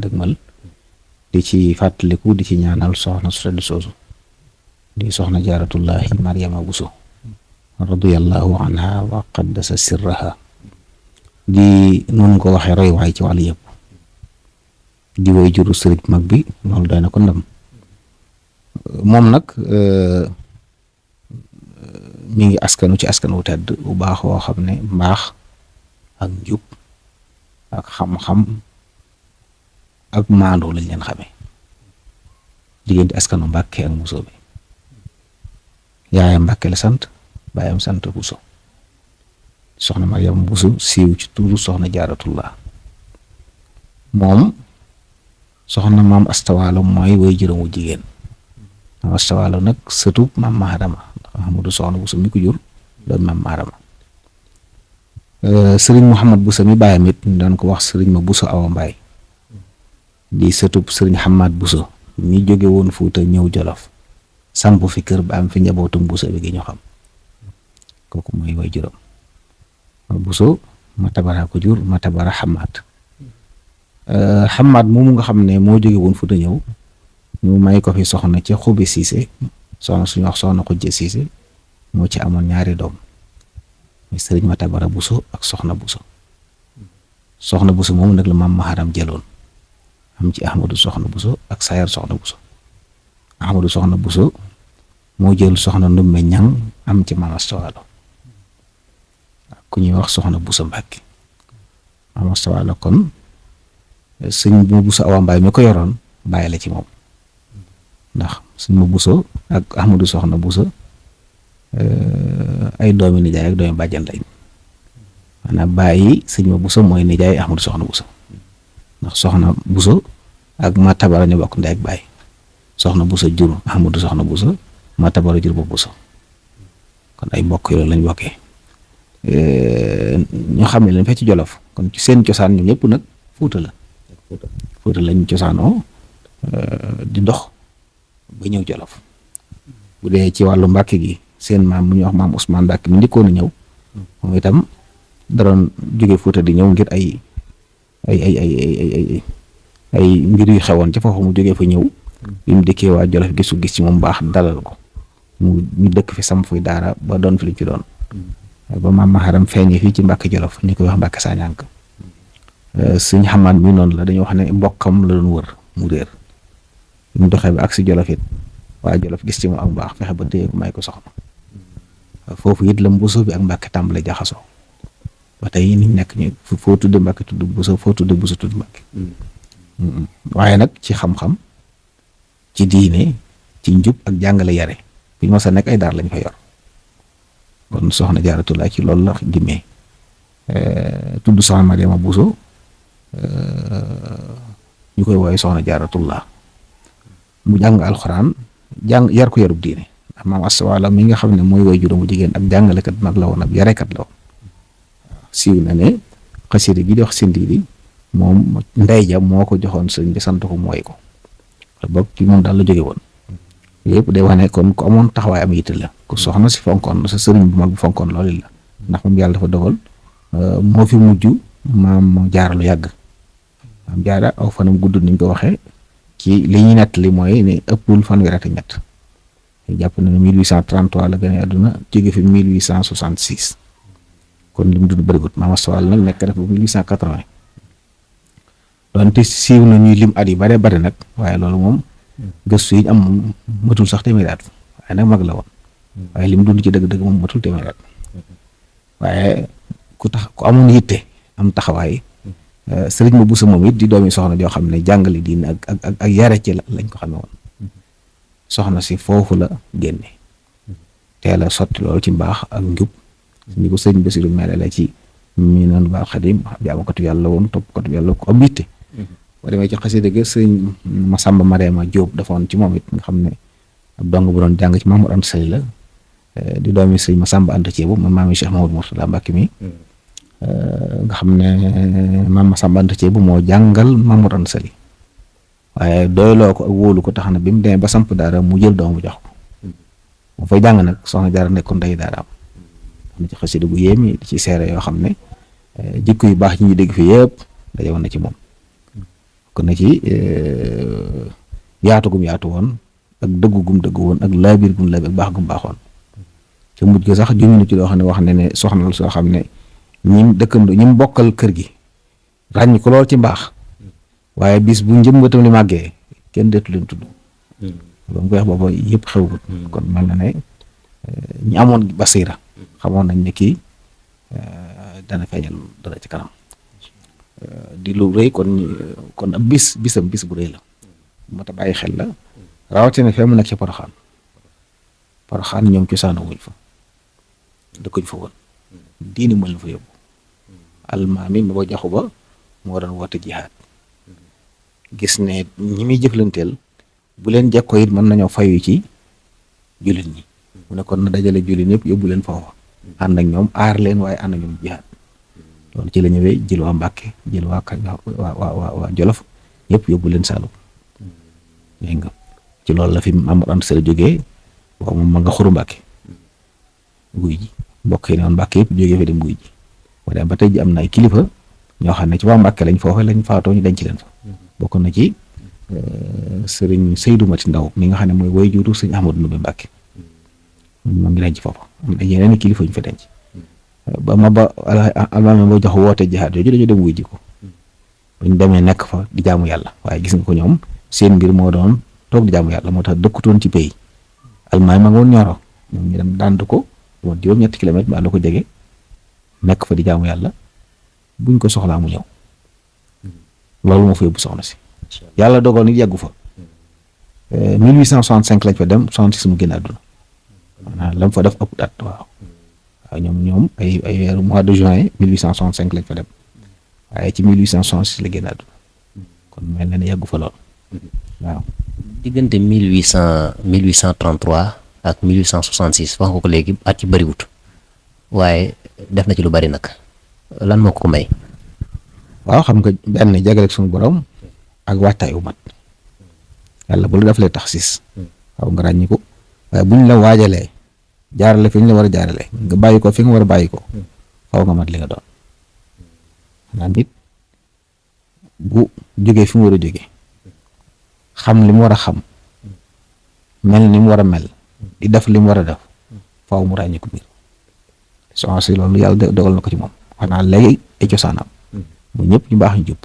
dëgmal di ci fàttaliku di ci ñaanal soxna su tedd soosu di soxna jaaratullahi Mariama Buso radiyallahu anha wa qaddasa sirraha di noonu ko waxee roy waay ci wàll yëpp di woy juru sëriñ mag bi loolu doy na ko ndam moom nag mi ngi askanu ci askan wu tedd bu baax woo xam ne mbaax ak njub ak xam-xam ak maandu lañ leen xamee diggante askanu Mbàkke ak Buso bi yaayam Mbàkke la sant baayam sant Buso soxna Mariama Buso siiw ci tuuru soxna Jaaratullah moom soxna maam Astawaalo mooy way juróomu jigéen maam Astawaalo nag sëtub maam Maharama ndax Ahmadu soxna Buso mi ko jur doon maam Maharama sëriñ Muhammad Buso mi baayam it ñu daan ko wax sëriñ ma Buso Awa Mbaay di sëtub sëriñ Hamad Buso mi jóge woon Fuuta ñëw Jolof samp fi kër ba am fi njabootum Buso bi gi ñu xam kooku mooy way juróom Buso Matabara ko jur Matabara Hamad Hamad moomu nga xam ne moo jóge woon Fuuta ñëw ñu may ko fi soxna ci Xubi Siise soxna suñu wax soxna Xujje Siise moo ci amoon ñaari doom muy sëriñ Matabara Buso ak soxna Buso soxna Buso moomu nag la maam Maharam jëloon am ci Ahmadu soxna Buso ak Sayar soxna Buso Ahmadu soxna Buso moo jël soxna Ndumbe Ñang am ci maam Astawaalo ku ñuy wax soxna Buso Mbàkke maam Astawaalo kon sëñ ma Buso Awa Mbaay mi ko yoroon bàyyi la ci moom ndax sëñ ma Buso ak Ahmadu soxna Buso ay doomi nijaay ak doomi bàjjan lañ maanaam bàyyi sëñ ma Buso mooy nijaay Ahmadu soxna Buso ndax soxna Buso ak Matabara ñu bokk ndey ak baay soxna Buso jur Ahmadu soxna Buso Matabara jur ba Buso kon ay mbokk yooyu lañ bokkee ñoo xam ne leen fee ci Jolof kon ci seen cosaan ñoom ñëpp nag Fuuta la Fuuta lañ cosaanoo di dox ba ñëw Jolof bu dee ci wàllu Mbàkke gi seen maam mu ñuy wax maam Ousmane Mbàkke mi njëkkoon a ñëw moom itam da doon jóge Fuuta di ñëw ngir ay mbir yu xewoon ci foofu mu jógee fa ñëw bi mu dikkee waa Jolof gis ci moom baax dalal ko mu ñu dëkk fi sam fuy daara ba doon fi lu ci doon ba maam Maharam feeñee fii ci Mbàkke Jolof ñu koy wax Mbàkke Sañank sëñ Xamaat mi noonu la dañoo wax ne mbokkam la doon wër mu réer mu doxee ba ak si Jolof it waa Jolof gis ci moom ak baax fexe ba téye ko may ko soxna foofu it la Buso bi ak Mbàkke tàmbale jaxasoo ba tey ni nekk ñu foo tudde Mbàkke tudd Buso foo tudde Buso tudd Mbàkke waaye nag ci xam-xam ci diine ci njub ak jàngale yare bi ñu mos a nekk ay daar lañ fa yor kon soxna Jaaratullah ci loolu la gimmee tudd soxna Mariama Buso ñu koy woowee soxna Jaaratullah mu jàng alxuraan yar ko yarub diine ndax maam Astawaalo mi nga xam ne mooy way juróomu jigéen ab jàngalekat mag la woon ab yarekat la woon siiw na ne xasida gi di wax Sindiidi moom ndey ja moo ko joxoon sëñ bi sant ko mu woy ko boog ci moom daal la jóge woon yëpp day wane kon ku amoon taxawaay am yitte la ku soxna si fonkoon sa sëriñ bu mag bi fonkoon loolu la ndax moom yàlla dafa dogal moo fi mujj maam Jaara lu yàgg maam Jaara aw fanam gudd niñ ko waxee ci li ñuy nettali mooy ne ëppul fanweer ak ñett jàpp na ne 1833 la gën a àdduna jóge fi 1866 kon li mu dund bërigut maam Astawaalo nag nekk def ba 1880 doonte siiw na ñuy lim at yi bare bare nag waaye loolu moom gëstu yi am matul sax téeméeri at waaye nag mag la woon waaye lim dund ci dëgg-dëgg moom matul téeméeri at waaye ku amoon yitte am taxawaay sëriñ ma Buso moom it di doomi soxna joo xam ne jàngale diin ak yare ci lañ ko xamee woon soxna si foofu la génne teel a sotti loolu ci mbaax ak njub ni ko sëriñ Basiru mele la ci mi noonu baax Xadim jaamukatu yàlla woon toppkatu yàlla ko am yitte boo demee ci xasida ga sëriñ Masamba Mariama Jóob dafa woon ci moom it nga xam ne ab dong bu doon jàng ci Mamour Anta Sali la di doomi sëriñ Masamba Anta Ceebu man maami Cheikh Mamadou Mourtada Mbàkke mi nga xam ne maam Masamba Anta Ceebu moo jàngal Mamour Anta Sali waaye doyloo ko ak wóolu ko tax na bi mu demee ba samp daara mu jël doomu jox ko mu fay jàng nag soxna Jaara nekkoon day daaraam am na ci xasida gu yéemi di ci seere yoo xam ne jikko yu baax ñi ñu dégg fi yëpp daje woon na ci moom bokk na ci yaatu gum yaatu woon ak dëggu gum dëggu woon ak laabir gum laabir ak baax gum baaxoon ca mujj ga sax juñu na ci loo xam ne wax ne ne soxna la soo xam ne ñim dëkkandoo ñim bokkal kër gi ràññ ko lool ci mbaax waaye bis bu njëmbatam li màggee kenn deetu leen tudd ba mu koy wax booba yëpp xewut kon mel na ne ñi amoon basiira xamoon nañ ne kii dana feeñal dara ci kanam di lu rëy kon ab bisam bis bu rëy la moo tax bàyyi xel la rawatina fee mu nekk ci Poroxaan ñoom cosaanu wuñ fa dëkkuñ fa woon diini moo leen fa yóbbu almaami ma ba jaxu ba moo doon woote jihaad gis ne ñi muy jëflanteel bu leen jekkoo it mën nañoo fayu ci jullit ñi mu ne kon na dajale jullit ñëpp yóbbu leen foofa ànd ak ñoom aar leen waaye ànd ak ñoom jihaad loolu ci la ñëwee jël waa Mbàkke jël waa waa Jolof yëpp yóbbu leen Saalum dégg nga ci loolu la fi Mamadou Anta Sall jógee waaw moom ma nga Xuru Mbàkke guy ji mbokk yi ne woon Mbàkke yëpp jógee fi dem guy ji waaye ba tey ji am na ay kilifa ñoo xam ne ci waa Mbàkke lañ foofa lañ faatoo ñu denc leen fa bokk na ci sëriñ Seydou Mati Ndaw mi nga xam ne mooy way juutu sëñ Ahmadou Ndumbe Mbàkke moom ngi denc foofa am na yeneen i kilifa ñu fa denc ba ma ba almaami ba jox woote jihaad yooyu dañoo dem wuy ji ko buñ demee nekk fa di jaamu yàlla waaye gis nga ko ñoom seen mbir moo doon toog di jaamu yàlla moo tax dëkkutoon ci pays almaami ma nga woon Ñoro ñoom ñu dem dànd ko woon juróom-ñetti kilomètre ba la ko jege nekk fa di jaamu yàlla buñ ko soxlaa mu ñëw loolu moo fa yóbbu soxna si yàlla dogal nit yàggu fa 1865 lañ fa dem 66 mu génn àdduna maanaam lam fa def ëpp at waaw ñoom ay weeru mois de juin 1865 lañ fa dem waaye ci 1866 la génn àdduna kon mel na ne yàggu fa lool waaw. diggante 1833 ak 1866 wax nga ko léegi at yi bëriwut waaye def na ci lu bari nag lan moo ko may. waaw xam nga benn jagaleeg suñu borom ak waajtaay wu mat yàlla bu la def lay taxsis xaw nga ràññi ko waaye buñ la waajalee jaarale fi ñu la war a jaarale nga bàyyi ko fi nga war a bàyyi ko xaw nga mat li nga doon xanaa nit bu jógee fi mu war a jógee xam li mu war a xam mel ni mu war a mel di def li mu war a def faaw mu ràññi ko biir soxna si loolu yàlla dogal na ko ci moom xanaa léegi ay cosaanam mu ñëpp ñu baax ñu jub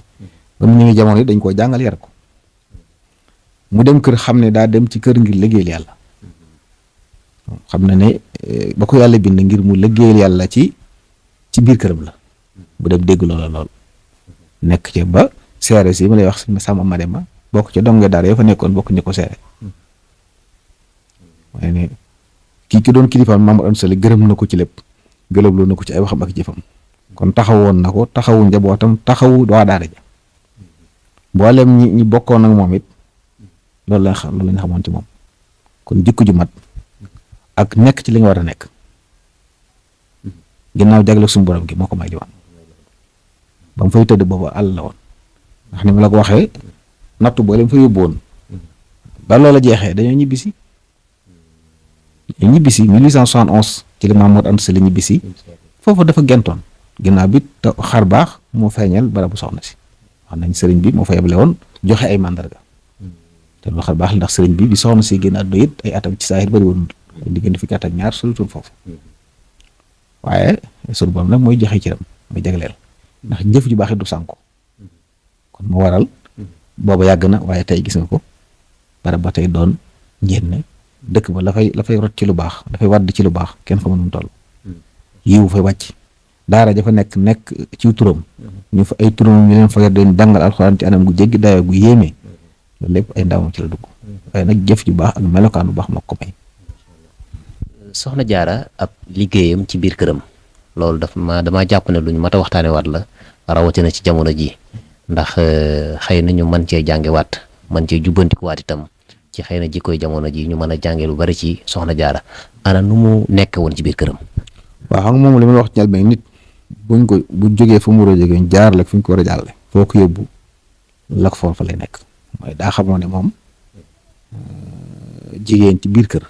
ba mu ñëwee jamono yi dañ koo jàngal yar ko mu dem kër xam ne daa dem ci kër ngir liggéeyal yàlla xam na ne ba ko yàlla bind ngir mu liggéeyal yàlla ci biir këram la bu dem dégg loola lool nekk ci ba seere si ma lay wax suñu sàmm ma dem ma bokk ca donge daara yoo fa nekkoon bokk ñu ko seere waaye ne ki doon kilifaam Mamadou Anta Sall gërëm na ko ci lépp gëlëbloo na ko ci ay waxam ak jëfam kon taxawoon na ko taxawu njabootam taxawu waa daara ja mboolem ñi bokkoon ak moom it loolu lañ xamoon ci moom kon jikko ju mat ak nekk ci li nga war a nekk ginnaaw jagle suñu borom gi moo ko may li waan ba mu fay tëdd boobu àll la woon ndax ni ma la ko waxee nattu boo leen fa yóbbu woon ba loola jeexee dañoo ñibbisi 1871 ci li Mamadou Anta Sall ñibbisi foofu dafa gentoon ginnaaw bi xar baax moo feeñal barabu soxna si wax nañ sëriñ bi moo fa yeble woon joxe ay mandarga te lu xar baax la ndax sëriñ bi soxna si génn àdduna it ay atam ci saahir bari woon diggante fukki at ak ñaar solutul foofu waaye sunu borom nag mooy joxe cëram mooy jagleel ndax jëf ju baax it du sànku kon moo waral booba yàgg na waaye tey gis nga ko barab ba tey doon njénn dëkk ba la fay rot ci lu baax dafay wadd ci lu baax kenn xamul nu mu toll yiwu fay wàcc daara jafa nekk ci turam ñu fa ay turam ñu leen fa doon jàngal alxuraan ci anam gu jéggi dayoo gu yéeme loolu lépp ay ndawam ci la dugg waaye nag jëf ju baax ak melokaan bu baax moo ko may. soxna Jaara ab liggéeyam ci biir këram loolu damaa jàpp ne luñ mat a waxtaane waat la rawatina ci jamono ji ndax xëy na ñu mën cee jànge waat mën cee jubbantiku waat itam ci xëy na jikkoy jamono ji ñu mën a jànge lu bari ci soxna Jaara ana nu mu nekk woon ci biir këram. waaw xam nga moom li ma wax ci ñal nit bu jógee fu mu war a jógee jaar la fi ñu ko war a jàlle foo ko yóbbu la ko foofu lay nekk mooy daa xamoon ne moom jigéen ci biir kër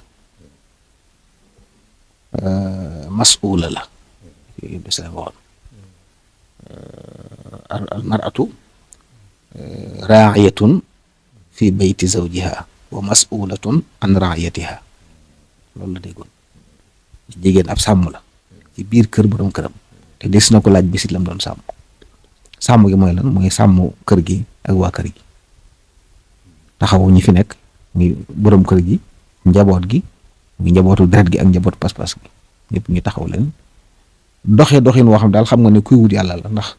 mas'uula la du seen waxoon al mar'atu raayatun fi bayti zawjiha wa mas'ulatun an raayatiha loolu la déggoon jigéen ab sàmm la ci biir kër borom këram te des na ko laaj bisit lam doon sàmm gi mooy lan mooy sàmm kër gi ak waa kër gi taxawu ñi fi nekk muy borom kër gi njaboot gi muy njabootu deret gi ak njabootu pas-pas gi ñëpp ñu taxaw leen doxin woo xam daal xam nga ne kuy wut yàlla la ndax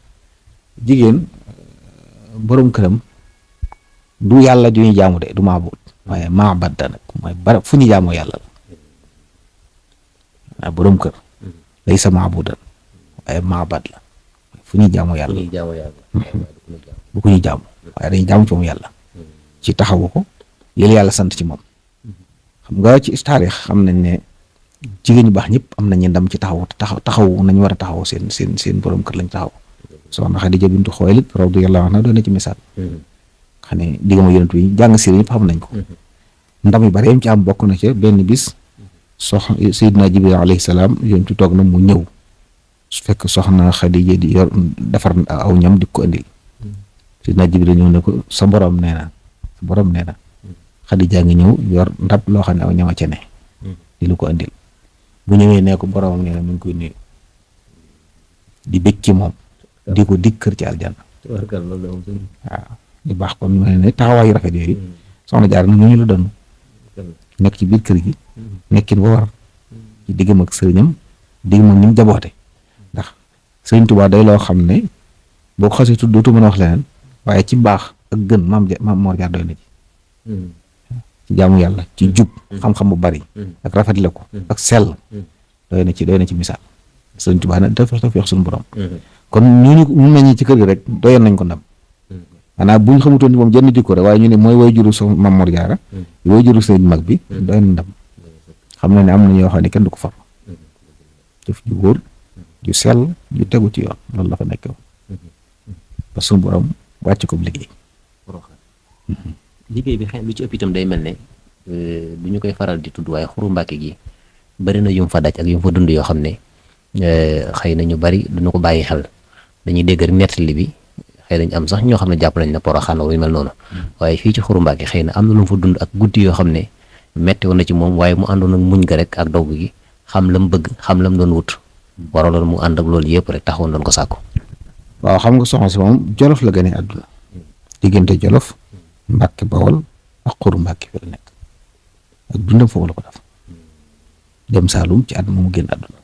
jigéen borom këram du yàlla ju ñu jaamu de du maabud waaye maabad da nag mooy bara fu ñu jaamoo yàlla la waaye borom kër lay sa maabudan waaye maabad la fu ñu jaamoo yàlla bu ko ñu jaamu waaye dañuy jaamu ci moom yàlla ci taxawu ko yéen yàlla sant ci moom xam nga ci taarix xam nañ ne jigéen ñu baax ñëpp am nañu ndam ci taxaw nañ war a taxaw seen borom kër lañ taxaw soxna Xadija bintu Xuwaylid radiyallahu anha doon na ci misaal xam ne diggam yonent bi jàng si ñëpp xam nañ ko ndam yu bari yam ci am bokk na ca benn bis Seydina Jibril alayhi salaam yonent bi toog na mu ñëw su fekk soxna Xadija di yor defar aw ñam di ko indil Seydina Jibril ñëw ne ko sa borom nee na Xadija ngi ñëw yor ndab loo xam ne aw ñama ca ne di lu ko indil bu ñëwee nee ko boromam nee na mu ngi koy nuyu di bëgg ci moom di ko dig kër ci aljanna waaw di baax kon ñu ne taxawaayu rafet yooyu soxna Jaara nag ñu la doon nekk ci biir kër gi nekkin ba war ci diggam ak sëriñam diggam ak ni mu jaboote ndax sëriñ Tuubaa day loo xam ne boo ko xasee tudd dootu mën a wax leneen waaye ci baax ak gën maam Mor Jaara doy na ci jaamu yàlla ci jub xam-xam bu bari ak rafet la ko ak sell doy na ci misaal sëriñ Tuubaa nag dafa wax suñu borom kon ñu meññi ci kër gi rek doyoon nañ ko ndam maanaam buñ xamutoon ni moom jenn jikko rek waaye ñu ne mooy way juru so Maam Mor Jaara way juru sëriñ mag bi doy na ndam xam na ne am na ñoo xam ne kenn du ko far jëf ju wóor ju sell ju tegu ci yoon loolu la fa nekk woon parce que suñu borom wàcc ko liggéey bi xëy lu ci ëpp itam day mel ne du ñu koy faral di tudd waaye Xuru Mbàkke gi bari na yum fa daj ak yum fa dund yoo xam ne xëy na ñu bari duñu ko bàyyi xel dañuy dégg rek nettali bi xëy nañ am sax ñoo xam ne jàpp nañ ne Poroxaan yu mel noonu waaye fii ci Xuru Mbàkke xëy na am na lu mu fa dund ak guddi yoo xam ne metti woon na ci moom waaye mu àndoon ak muñ ga rek ak dogg gi xam lam bëgg xam lam doon wut waraloon mu ànd ak loolu yëpp rek taxawoon doon ko sàkku. waaw xam nga soxna si moom Jolof la gane àdduna diggante Jolof Mbàkke Bawol ak Xuru Mbàkke fi la nekk ak dundam foofu la ko def dem Saalum ci at mu génn àdduna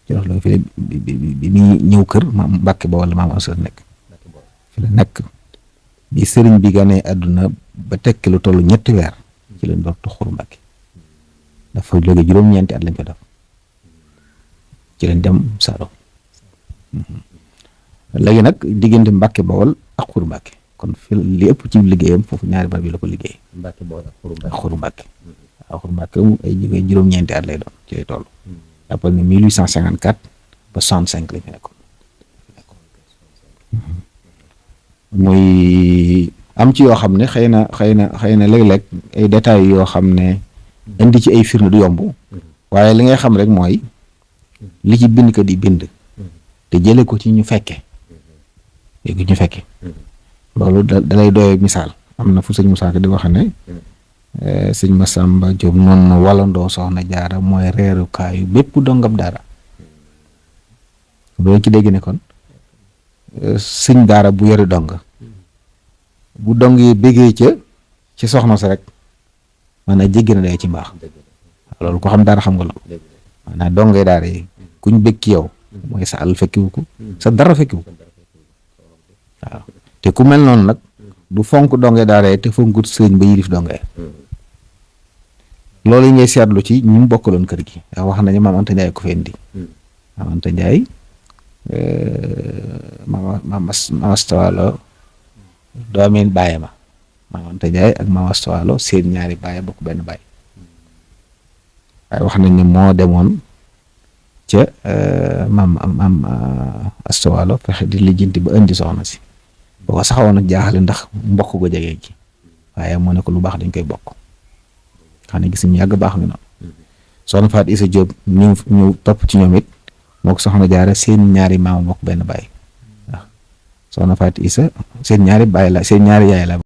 Jolof la fi bi muy ñëw kër maam Mbàkke Bawol la maam Assa nekk fi la nekk bi sëriñ bi ganee àdduna ba tekki lu toll ñetti weer ci leen doon Xuru Mbàkke dafa jóge juróom-ñeenti at lañ fa def ci leen dem Saalum léegi nag diggante Mbàkke Bawol ak Xuru Mbàkke kon fi li ëpp ci liggéeyam foofu ñaari barab bi la ko liggéey Mbàkke Bawol ak Xuru Mbàkke waaw Xuru Mbàkke ay jóge juróom-ñeenti at lay doon ci lay toll jàppal ne 1854 ba 65 lañ fi nekkoon muy am ci yoo xam ne xëy na léeg-léeg ay détails yoo xam ne indi ci ay firnde du yomb waaye li ngay xam rek mooy li ci bind ko di bind te jële ko ci ñu fekke léegi ñu fekke loolu da lay doy misaal am na fu sëñ Musaa Ka di wax ne sëñ Masamba Jóob noonu walandoo soxna Jaara mooy reerukaayu bépp dongab daara loolu ci dégg ne kon sëñ daara bu yori dong bu dong yi béggee ci soxna sa rek maanaam jéggi na day ci mbaax loolu ko xam daara xam nga loolu maanaam dongay daara yi kuñ bég ci yow mooy sa àll fekkiwu ko sa dara fekkiwu ko waaw te ku mel noonu nag du fonk dongay daara yi te fonkut sëñ ba yilif dongay loolu yi ngay seetlu ci ñu mu bokkaloon kër gi wax nañu maam Anta Njaay ko fi indi maam Anta Njaay maam Astawaalo doomi bàyyi ma maam Anta Njaay ak maam Astawaalo seen ñaari bàyyi bokk benn bàyyi waaye wax nañ ne moo demoon ca maam Astawaalo fexe di lijjanti ba indi soxna si boo ko saxawoon ak jaaxale ndax mbokk ko jege gi waaye moo ne ko lu baax dañ koy bokk xam ne gis ñu yàgg baax nga noonu soxna Faat Isa Jóob ñu topp ci ñoom it moo ko soxna Jaara seen ñaari maam bokk benn bàyyi waaw soxna Faati Isa seen ñaari baay la seen ñaari yaay la